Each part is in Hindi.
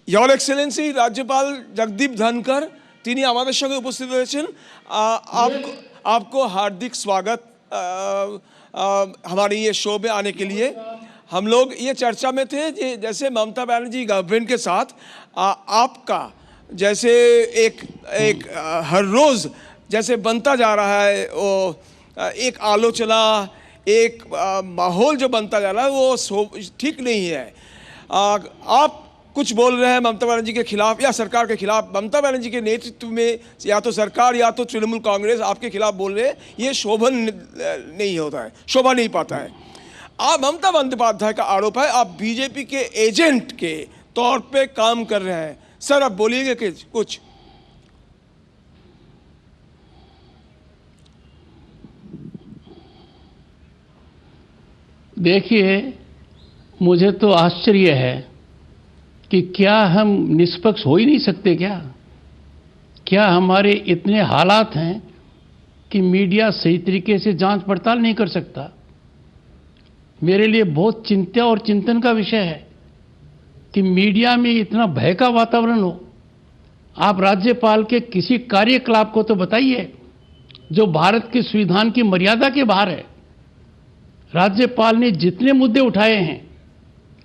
योर एक्सेलेंसी राज्यपाल जगदीप धनकर তিনি আমাদের সঙ্গে উপস্থিত হয়েছেন। आपको हार्दिक स्वागत हमारे ये शो में आने के लिए। हम लोग ये चर्चा में थे जैसे ममता बनर्जी गवर्नमेंट के साथ आपका जैसे एक हर रोज़ जैसे बनता जा रहा है वो एक आलोचना, एक माहौल जो बनता जा रहा है वो ठीक नहीं है। आप कुछ बोल रहे हैं ममता बनर्जी के खिलाफ या सरकार के खिलाफ, ममता बनर्जी के नेतृत्व में या तो सरकार या तो तृणमूल कांग्रेस आपके खिलाफ बोल रहे हैं, ये शोभन नहीं होता है, शोभा नहीं पाता है। आप ममता बंदोपाध्याय का आरोप है आप बीजेपी के एजेंट के तौर पे काम कर रहे हैं। सर आप बोलिएगा कि कुछ। देखिए, मुझे तो आश्चर्य है कि क्या हम निष्पक्ष हो ही नहीं सकते क्या हमारे इतने हालात हैं कि मीडिया सही तरीके से जांच पड़ताल नहीं कर सकता। मेरे लिए बहुत चिंता और चिंतन का विषय है कि मीडिया में इतना भय का वातावरण हो। आप राज्यपाल के किसी कार्यकलाप को तो बताइए जो भारत के संविधान की मर्यादा के बाहर है। राज्यपाल ने जितने मुद्दे उठाए हैं,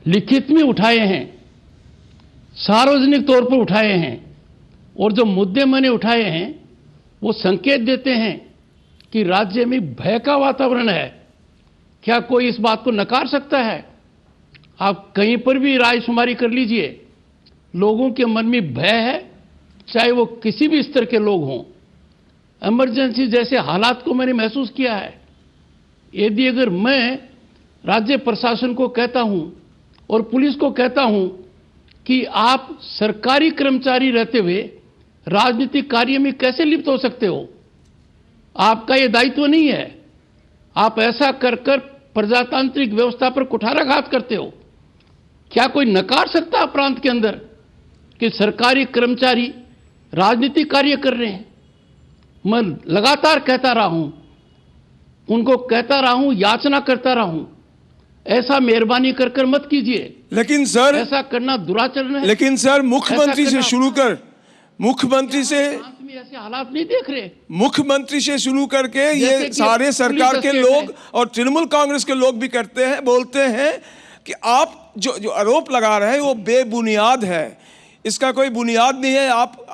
लिखित में उठाए हैं, सार्वजनिक तौर पर उठाए हैं, और जो मुद्दे मैंने उठाए हैं वो संकेत देते हैं कि राज्य में भय का वातावरण है। क्या कोई इस बात को नकार सकता है? आप कहीं पर भी रायशुमारी कर लीजिए, लोगों के मन में भय है, चाहे वो किसी भी स्तर के लोग हों। इमरजेंसी जैसे हालात को मैंने महसूस किया है। यदि अगर मैं राज्य प्रशासन को कहता हूं और पुलिस को कहता हूं कि आप सरकारी कर्मचारी रहते हुए राजनीतिक कार्य में कैसे लिप्त हो सकते हो, आपका यह दायित्व नहीं है, आप ऐसा कर कर प्रजातांत्रिक व्यवस्था पर कुठाराघात करते हो, क्या कोई नकार सकता है प्रांत के अंदर कि सरकारी कर्मचारी राजनीतिक कार्य कर रहे हैं? मैं लगातार कहता रहा हूं, उनको कहता रहा हूं, याचना करता रहा हूं, ऐसा मेहरबानी कर कर मत कीजिए। लेकिन सर ऐसा करना दुराचरण है। लेकिन सर मुख्यमंत्री से शुरू कर, मुख्यमंत्री से ऐसे हालात नहीं देख रहे, मुख्यमंत्री से शुरू करके ये सारे सरकार के लोग और तृणमूल कांग्रेस के लोग भी करते हैं, बोलते हैं कि आप जो आरोप लगा रहे हैं वो बेबुनियाद है, इसका कोई बुनियाद नहीं है।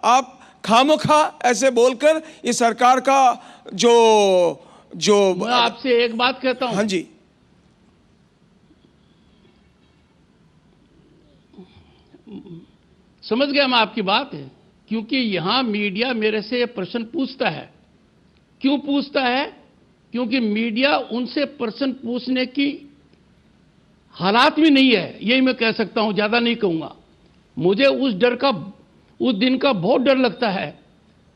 आप खामोखा ऐसे बोलकर इस सरकार का जो मैं आपसे एक बात कहता हूं। हाँ जी, समझ गया मैं आपकी बात है, क्योंकि यहां मीडिया मेरे से प्रश्न पूछता है। क्यों पूछता है? क्योंकि मीडिया उनसे प्रश्न पूछने की हालात में नहीं है, यही मैं कह सकता हूं, ज्यादा नहीं कहूंगा। मुझे उस दिन का बहुत डर लगता है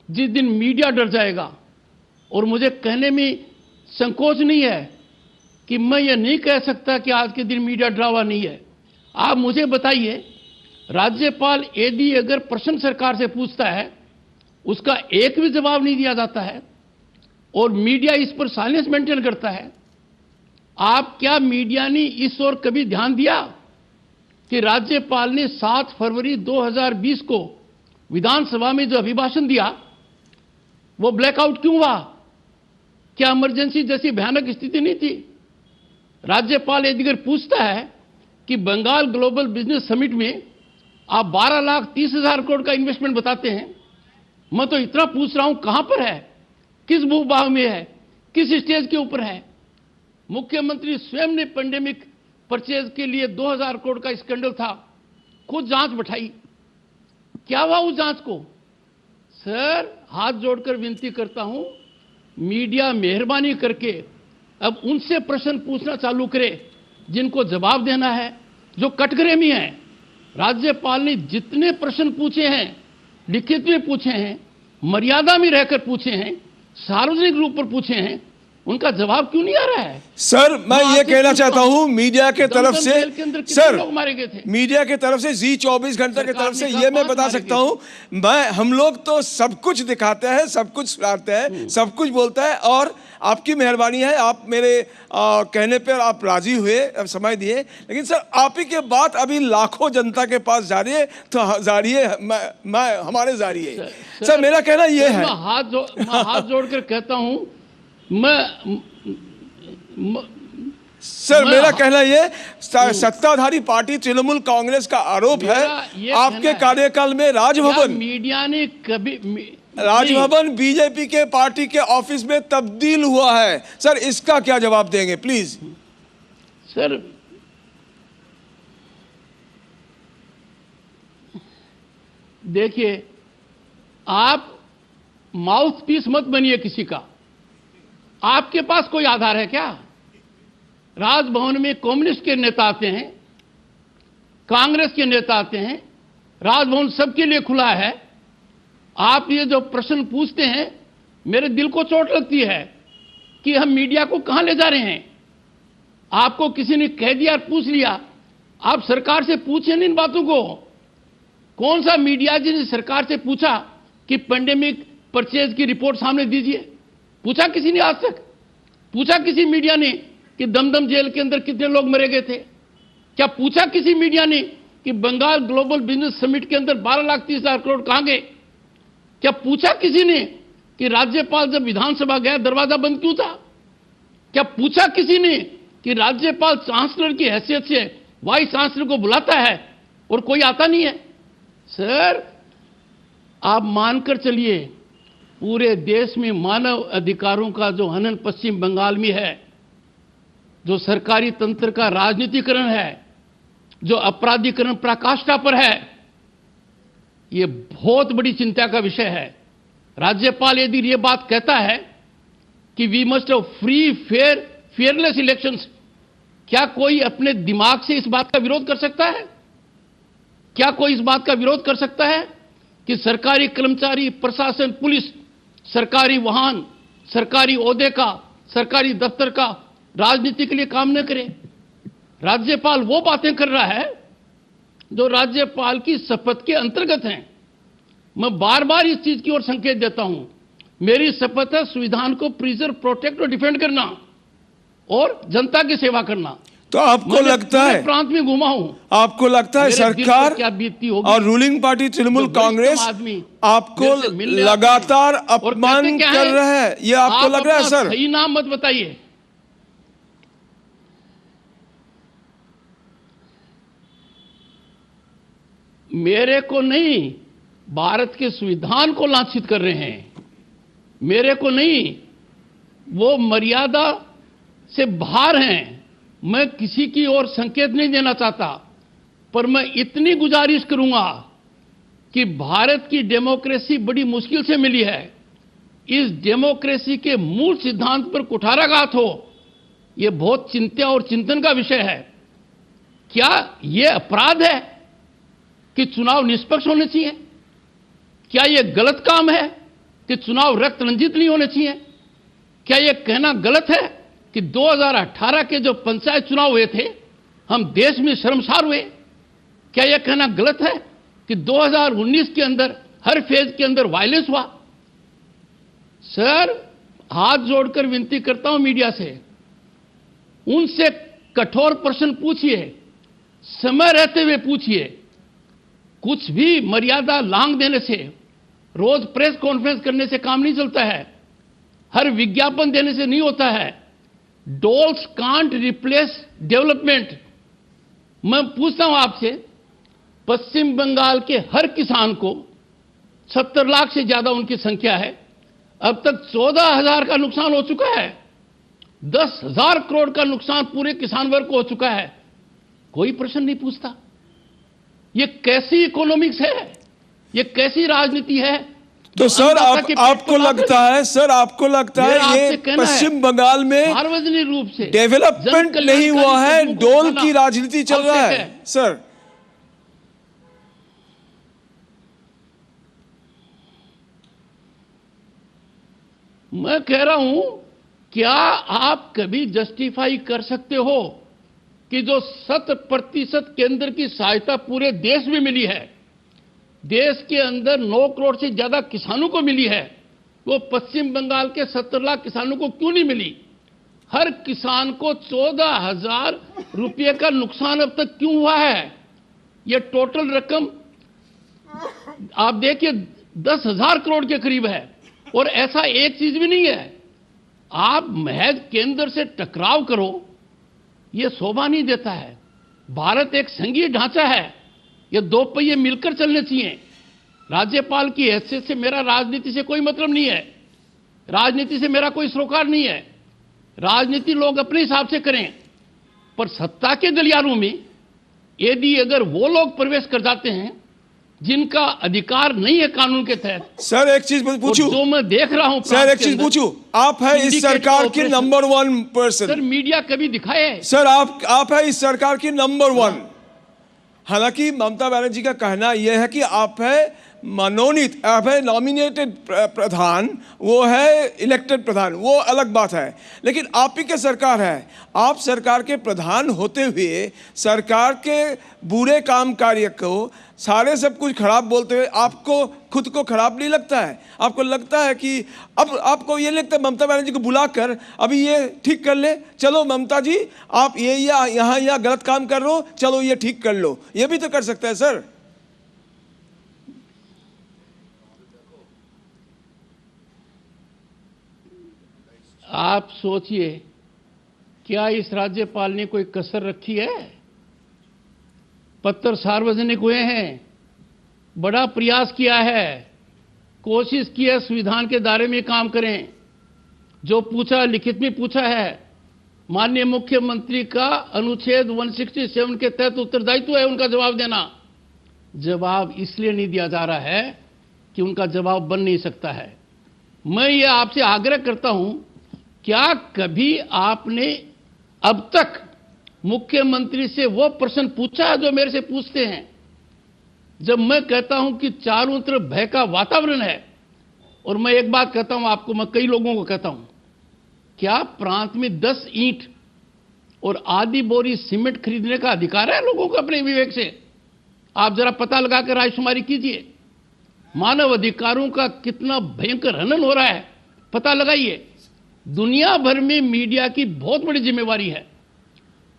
जिस दिन मीडिया डर जाएगा। और मुझे कहने में संकोच नहीं है कि मैं ये नहीं कह सकता कि आज के दिन मीडिया डरावा नहीं है। आप मुझे बताइए, राज्यपाल यदि अगर प्रश्न सरकार से पूछता है, उसका एक भी जवाब नहीं दिया जाता है और मीडिया इस पर साइलेंस मेंटेन करता है, आप क्या मीडिया ने इस ओर कभी ध्यान दिया कि राज्यपाल ने 7 फरवरी 2020 को विधानसभा में जो अभिभाषण दिया वो ब्लैकआउट क्यों हुआ? क्या इमरजेंसी जैसी भयानक स्थिति नहीं थी? राज्यपाल यदि अगर पूछता है कि बंगाल ग्लोबल बिजनेस समिट में आप 12,30,000 करोड़ का इन्वेस्टमेंट बताते हैं, मैं तो इतना पूछ रहा हूं कहां पर है, किस भूभाग में है, किस स्टेज के ऊपर है? मुख्यमंत्री स्वयं ने पेंडेमिक परचेज के लिए 2,000 करोड़ का स्कैंडल था, खुद जांच बैठाई, क्या हुआ उस जांच को? सर, हाथ जोड़कर विनती करता हूं, मीडिया मेहरबानी करके अब उनसे प्रश्न पूछना चालू करे जिनको जवाब देना है, जो कटघरे में है। राज्यपाल ने जितने प्रश्न पूछे हैं, लिखित में पूछे हैं, मर्यादा में रहकर पूछे हैं, सार्वजनिक रूप पर पूछे हैं, उनका जवाब क्यों नहीं आ रहा है? सर मैं ये कहना चाहता हूं मीडिया के तरफ से, जेल के अंदर कितने सर लोग मारे गए थे? मीडिया के तरफ से जी 24 घंटे की तरफ से सरकार ने ये कहा मैं बता 5 सकता मारे हूं, हम लोग तो सब कुछ दिखाते हैं, सब कुछ सुनाते हैं, सब कुछ बोलता है, और आपकी मेहरबानी है, आप मेरे कहने पर आप राजी हुए, अब समय दिए। लेकिन सर आप ही के बात अभी लाखों जनता के पास जा रही है, तो जारी है, मैं हमारे जारी है। सर मेरा कहना ये है, मैं हाथ जोड़कर कहता हूं, सर मेरा कहना ये, सत्ताधारी पार्टी तृणमूल कांग्रेस का आरोप है आपके कार्यकाल में राजभवन, मीडिया ने कभी राजभवन बीजेपी के पार्टी के ऑफिस में तब्दील हुआ है। सर इसका क्या जवाब देंगे प्लीज? सर देखिए, आप माउथ पीस मत बनिए किसी का। आपके पास कोई आधार है क्या? राजभवन में कम्युनिस्ट के नेता आते हैं, कांग्रेस के नेता आते हैं, राजभवन सबके लिए खुला है। आप ये जो प्रश्न पूछते हैं, मेरे दिल को चोट लगती है कि हम मीडिया को कहां ले जा रहे हैं। आपको किसी ने कह दिया, पूछ लिया, आप सरकार से पूछें इन बातों को। कौन सा मीडिया जिसने सरकार से पूछा कि पेंडेमिक परचेज की रिपोर्ट सामने दीजिए? पूछा किसी ने आज तक? पूछा किसी मीडिया ने कि दमदम जेल के अंदर कितने लोग मरे गए थे? क्या पूछा किसी मीडिया ने कि बंगाल ग्लोबल बिजनेस समिट के अंदर 12,30,000 करोड़ कहां गए? क्या पूछा किसी ने कि राज्यपाल जब विधानसभा गया दरवाजा बंद क्यों था? क्या पूछा किसी ने कि राज्यपाल चांसलर की हैसियत से वाइस चांसलर को बुलाता है और कोई आता नहीं है? सर आप मानकर चलिए, पूरे देश में मानव अधिकारों का जो हनन पश्चिम बंगाल में है, जो सरकारी तंत्र का राजनीतिकरण है, जो अपराधीकरण पराकाष्ठा पर है, यह बहुत बड़ी चिंता का विषय है। राज्यपाल यदि यह बात कहता है कि we must have free fair fearless elections, क्या कोई अपने दिमाग से इस बात का विरोध कर सकता है? क्या कोई इस बात का विरोध कर सकता है कि सरकारी कर्मचारी, प्रशासन, पुलिस, सरकारी वाहन, सरकारी ओहदे का, सरकारी दफ्तर का राजनीति के लिए काम न करे? राज्यपाल वो बातें कर रहा है जो राज्यपाल की शपथ के अंतर्गत हैं। मैं बार बार इस चीज की ओर संकेत देता हूं। मेरी शपथ है संविधान को प्रिजर्व, प्रोटेक्ट और डिफेंड करना और जनता की सेवा करना। तो आपको लगता है, प्रांत में घुमा हूं, आपको लगता है सरकार क्या बीतती होगी और रूलिंग पार्टी तृणमूल कांग्रेस आपको लगातार अपमान कर रहा है? ये आपको लग रहा है? सर सही नाम मत बताइए। मेरे को नहीं, भारत के संविधान को लांछित कर रहे हैं। मेरे को नहीं, वो मर्यादा से बाहर हैं। मैं किसी की ओर संकेत नहीं देना चाहता, पर मैं इतनी गुजारिश करूंगा कि भारत की डेमोक्रेसी बड़ी मुश्किल से मिली है। इस डेमोक्रेसी के मूल सिद्धांत पर कुठाराघात हो, यह बहुत चिंता और चिंतन का विषय है। क्या यह अपराध है कि चुनाव निष्पक्ष होने चाहिए? क्या यह गलत काम है कि चुनाव रक्त रंजित नहीं होने चाहिए? क्या यह कहना गलत है कि 2018 के जो पंचायत चुनाव हुए थे, हम देश में शर्मसार हुए? क्या यह कहना गलत है कि 2019 के अंदर हर फेज के अंदर वायलेंस हुआ? सर हाथ जोड़कर विनती करता हूं मीडिया से, उनसे कठोर प्रश्न पूछिए, समय रहते हुए पूछिए। कुछ भी मर्यादा लांघ देने से, रोज प्रेस कॉन्फ्रेंस करने से काम नहीं चलता है, हर विज्ञापन देने से नहीं होता है। Dolls can't replace development. मैं पूछता हूं आपसे, पश्चिम बंगाल के हर किसान को 70 लाख से ज्यादा उनकी संख्या है, अब तक 14,000 का नुकसान हो चुका है। 10,000 करोड़ का नुकसान पूरे किसान वर्ग को हो चुका है। कोई प्रश्न नहीं पूछता। ये कैसी इकोनॉमिक्स है? ये कैसी राजनीति है? तो सर आपको लगता है, सर आपको लगता है ये पश्चिम बंगाल में सार्वजनिक रूप से डेवलपमेंट नहीं हुआ है, डोल की राजनीति चल रहा है? सर मैं कह रहा हूं क्या आप कभी जस्टिफाई कर सकते हो कि जो 100% केंद्र की सहायता पूरे देश में मिली है, देश के अंदर 9 करोड़ से ज्यादा किसानों को मिली है, वो पश्चिम बंगाल के 70 लाख किसानों को क्यों नहीं मिली? हर किसान को 14,000 रुपये का नुकसान अब तक क्यों हुआ है? ये टोटल रकम आप देखिए 10,000 करोड़ के करीब है। और ऐसा एक चीज भी नहीं है, आप महज केंद्र से टकराव करो, ये शोभा नहीं देता है। भारत एक संघीय ढांचा है, ये 2 पहिए मिलकर चलने चाहिए। राज्यपाल की हैसियत से मेरा राजनीति से कोई मतलब नहीं है, राजनीति से मेरा कोई सरोकार नहीं है। राजनीति लोग अपने हिसाब से करें, पर सत्ता के गलियारों में यदि अगर वो लोग प्रवेश कर जाते हैं जिनका अधिकार नहीं है कानून के तहत। सर एक चीज पूछूं, जो मैं देख रहा हूं सर एक चीज पूछूं, आप है इस सरकार के नंबर 1 पर्सन। सर मीडिया कभी दिखाए? सर आप है इस सरकार की नंबर 1। हालांकि ममता बनर्जी का कहना यह है कि आप है मनोनीत, आप है नॉमिनेटेड प्रधान, वो है इलेक्टेड प्रधान, वो अलग बात है। लेकिन आप ही के सरकार है, आप सरकार के प्रधान होते हुए सरकार के बुरे काम कार्य को सारे सब कुछ खराब बोलते हुए आपको खुद को खराब नहीं लगता है? आपको लगता है कि अब आपको ये लगता है ममता बनर्जी को बुलाकर अभी ये ठीक कर ले, चलो ममता जी आप ये यहाँ गलत काम कर रहे हो, चलो ये ठीक कर लो, ये भी तो कर सकता है सर। आप सोचिए, क्या इस राज्यपाल ने कोई कसर रखी है? पत्र सार्वजनिक हुए हैं, बड़ा प्रयास किया है, कोशिश की है संविधान के दायरे में काम करें। जो पूछा लिखित में पूछा है, माननीय मुख्यमंत्री का अनुच्छेद 167 के तहत उत्तरदायित्व है उनका जवाब देना। जवाब इसलिए नहीं दिया जा रहा है कि उनका जवाब बन नहीं सकता है। मैं ये आपसे आग्रह करता हूं, क्या कभी आपने अब तक मुख्यमंत्री से वो प्रश्न पूछा है जो मेरे से पूछते हैं? जब मैं कहता हूं कि चारों तरफ भय का वातावरण है, और मैं एक बात कहता हूं आपको, मैं कई लोगों को कहता हूं, क्या प्रांत में 10 ईंट और आधी बोरी सीमेंट खरीदने का अधिकार है लोगों को अपने विवेक से? आप जरा पता लगाकर रायशुमारी कीजिए। मानव अधिकारों का कितना भयंकर हनन हो रहा है, पता लगाइए। दुनिया भर में मीडिया की बहुत बड़ी जिम्मेवारी है।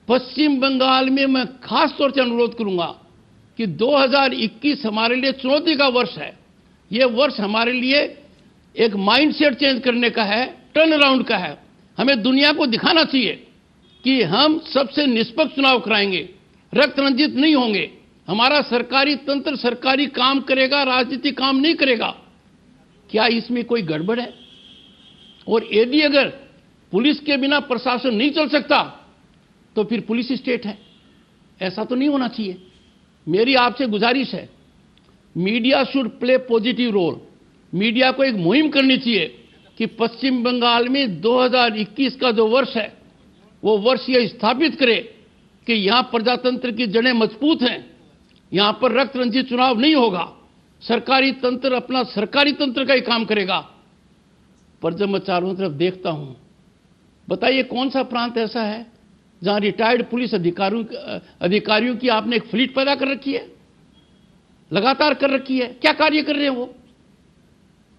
पश्चिम बंगाल में मैं खास तौर से अनुरोध करूंगा कि 2021 हमारे लिए चुनौती का वर्ष है। यह वर्ष हमारे लिए एक माइंडसेट चेंज करने का है, टर्न अराउंड का है। हमें दुनिया को दिखाना चाहिए कि हम सबसे निष्पक्ष चुनाव कराएंगे, रक्त रंजित नहीं होंगे, हमारा सरकारी तंत्र सरकारी काम करेगा, राजनीति काम नहीं करेगा। क्या इसमें कोई गड़बड़ है? और यदि अगर पुलिस के बिना प्रशासन नहीं चल सकता तो फिर पुलिस स्टेट है, ऐसा तो नहीं होना चाहिए। मेरी आपसे गुजारिश है, media should play positive role. Media को एक मुहिम करनी चाहिए कि पश्चिम बंगाल में 2021 का जो वर्ष है वो वर्ष ये स्थापित करे कि यहां प्रजातंत्र की जड़ें मजबूत हैं, यहां पर रक्त रंजित चुनाव नहीं होगा, सरकारी तंत्र अपना सरकारी तंत्र का ही काम करेगा। पर जब मैं चारों तरफ देखता हूं, बताइए कौन सा प्रांत ऐसा है जहां रिटायर्ड पुलिस अधिकारियों की आपने एक फ्लीट पैदा कर रखी है, लगातार कर रखी है? क्या कार्य कर रहे हैं वो?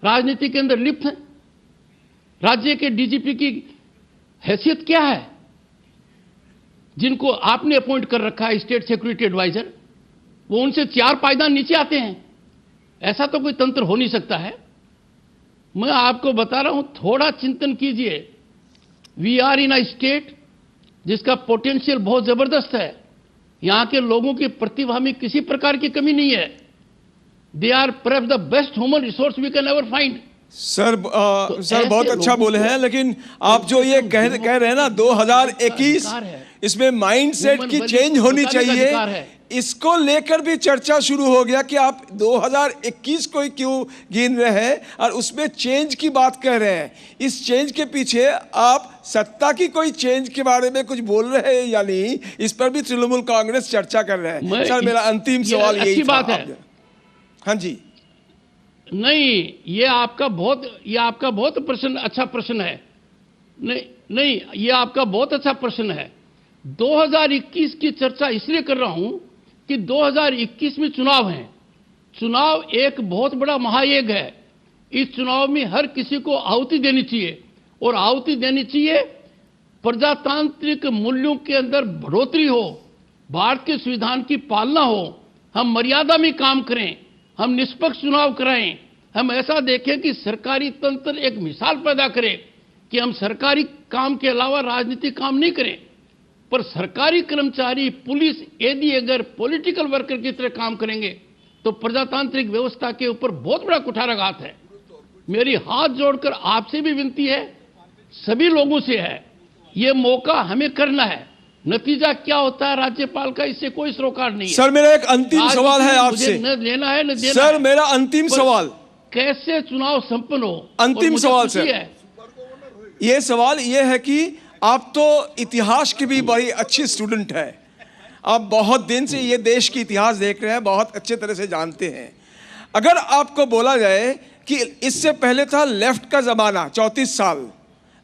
राजनीति के अंदर लिप्त हैं। राज्य के डीजीपी की हैसियत क्या है जिनको आपने अपॉइंट कर रखा है स्टेट सिक्योरिटी एडवाइजर? वो उनसे 4 पायदान नीचे आते हैं। ऐसा तो कोई तंत्र हो नहीं सकता है। मैं आपको बता रहा हूं, थोड़ा चिंतन कीजिए। We are in a state जिसका पोटेंशियल बहुत जबरदस्त है। यहां के लोगों की प्रतिभा में किसी प्रकार की कमी नहीं है। They are perhaps the best human resource we can ever find. Sir बहुत अच्छा बोले हैं, लेकिन आप जो ये कह रहे हैं ना 2021, इसमें माइंडसेट की चेंज होनी चाहिए। इसको लेकर भी चर्चा शुरू हो गया कि आप 2021 को ही क्यों गिन रहे हैं और उसमें चेंज की बात कह रहे हैं। इस चेंज के पीछे आप सत्ता की कोई चेंज के बारे में कुछ बोल रहे हैं या नहीं, इस पर भी तृणमूल कांग्रेस चर्चा कर रहे हैं। सर मेरा अंतिम सवाल यही बात है। हाँ जी। नहीं, ये आपका बहुत प्रश्न, अच्छा प्रश्न है। नहीं नहीं, ये आपका बहुत अच्छा प्रश्न है। 2021 की चर्चा इसलिए कर रहा हूं कि 2021 में चुनाव हैं। चुनाव एक बहुत बड़ा महायज्ञ है। इस चुनाव में हर किसी को आहुति देनी चाहिए, और आहुति देनी चाहिए प्रजातांत्रिक मूल्यों के अंदर बढ़ोतरी हो, भारत के संविधान की पालना हो, हम मर्यादा में काम करें, हम निष्पक्ष चुनाव कराएं, हम ऐसा देखें कि सरकारी तंत्र एक मिसाल पैदा करे कि हम सरकारी काम के अलावा राजनीतिक काम नहीं करें। पर सरकारी कर्मचारी, पुलिस यदि अगर पॉलिटिकल वर्कर की तरह काम करेंगे तो प्रजातांत्रिक व्यवस्था के ऊपर बहुत बड़ा कुठाराघात है। मेरी हाथ जोड़कर आपसे भी विनती है, सभी लोगों से है, ये मौका हमें करना है। नतीजा क्या होता है राज्यपाल का, इससे कोई सरोकार नहीं है। सर मेरा एक अंतिम सवाल है आपसे। न लेना है न देना सर है। मेरा अंतिम सवाल, कैसे चुनाव संपन्न हो, अंतिम सवाल सर, ये सवाल ये है कि आप तो इतिहास की भी बड़ी अच्छी स्टूडेंट है, आप बहुत दिन से ये देश की इतिहास देख रहे हैं, बहुत अच्छे तरह से जानते हैं। अगर आपको बोला जाए कि इससे पहले था लेफ्ट का ज़माना 34 साल,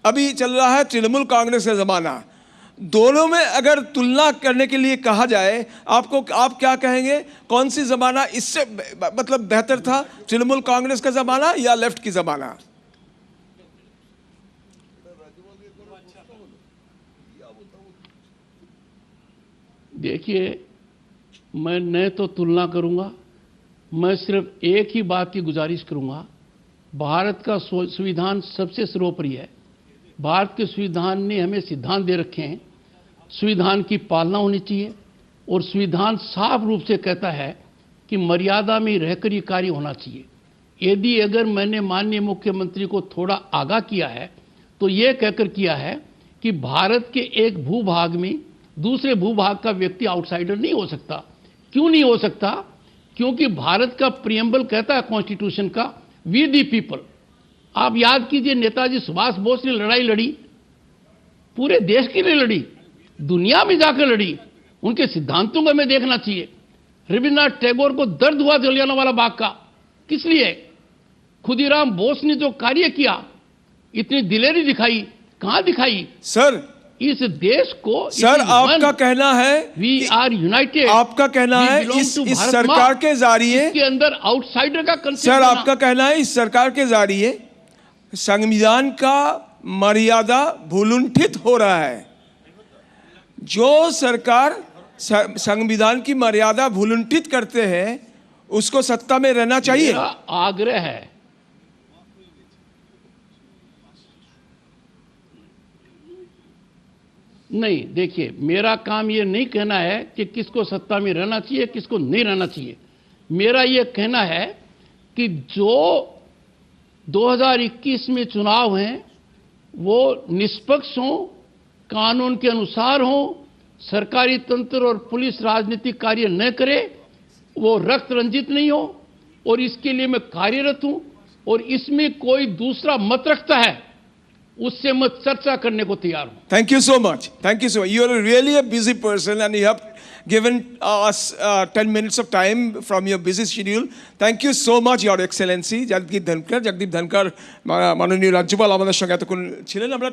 अभी चल रहा है तृणमूल कांग्रेस का ज़माना, दोनों में अगर तुलना करने के लिए कहा जाए आप क्या कहेंगे, कौन सी ज़माना इससे मतलब बेहतर था, तृणमूल कांग्रेस का ज़माना या लेफ्ट की ज़माना? देखिए, मैं न तो तुलना करूंगा, मैं सिर्फ एक ही बात की गुजारिश करूंगा। भारत का संविधान सबसे सर्वोपरि है। भारत के संविधान ने हमें सिद्धांत दे रखे हैं, संविधान की पालना होनी चाहिए, और संविधान साफ रूप से कहता है कि मर्यादा में रहकर ये कार्य होना चाहिए। यदि अगर मैंने माननीय मुख्यमंत्री को थोड़ा आगाह किया है तो ये कहकर किया है कि भारत के एक भूभाग में दूसरे भूभाग का व्यक्ति आउटसाइडर नहीं हो सकता। क्यों नहीं हो सकता? क्योंकि भारत का प्रियम्बल कहता है कॉन्स्टिट्यूशन का, वी दी पीपल। आप याद कीजिए, नेताजी सुभाष बोस ने लड़ाई लड़ी, पूरे देश के लिए लड़ी, दुनिया में जाकर लड़ी, उनके सिद्धांतों को हमें देखना चाहिए। रविन्द्रनाथ टैगोर को दर्द हुआ जलियांवाला बाग का, किस लिए? खुदीराम बोस ने जो कार्य किया, इतनी दिलेरी दिखाई, कहां दिखाई? सर इस देश को, सर आपका कहना है वी आर यूनाइटेड, आपका कहना है इस सरकार के जरिए के अंदर आउटसाइडर का कंसेप्ट, सर आपका कहना है इस सरकार के जरिए संविधान का मर्यादा भूलुंठित हो रहा है। जो सरकार संविधान की मर्यादा भूलुंठित करते हैं उसको सत्ता में रहना चाहिए। मेरा आग्रह है, नहीं, देखिए, मेरा काम ये नहीं कहना है कि किसको सत्ता में रहना चाहिए, किसको नहीं रहना चाहिए। मेरा ये कहना है कि जो 2021 में चुनाव हैं वो निष्पक्ष हों, कानून के अनुसार हों, सरकारी तंत्र और पुलिस राजनीतिक कार्य न करे, वो रक्त रंजित नहीं हो, और इसके लिए मैं कार्यरत हूं। और इसमें कोई दूसरा मत रखता है उससे मैं चर्चा करने को तैयार हूं। Thank you so much, thank you so much. You are really a busy person and you have given us 10 minutes of time from your busy schedule. Thank you so much, Your Excellency, Jagdeep Dhankhar. মাননীয় রাজ্যপাল আমাদের সঙ্গে এতক্ষণ ছিলেন। আমরা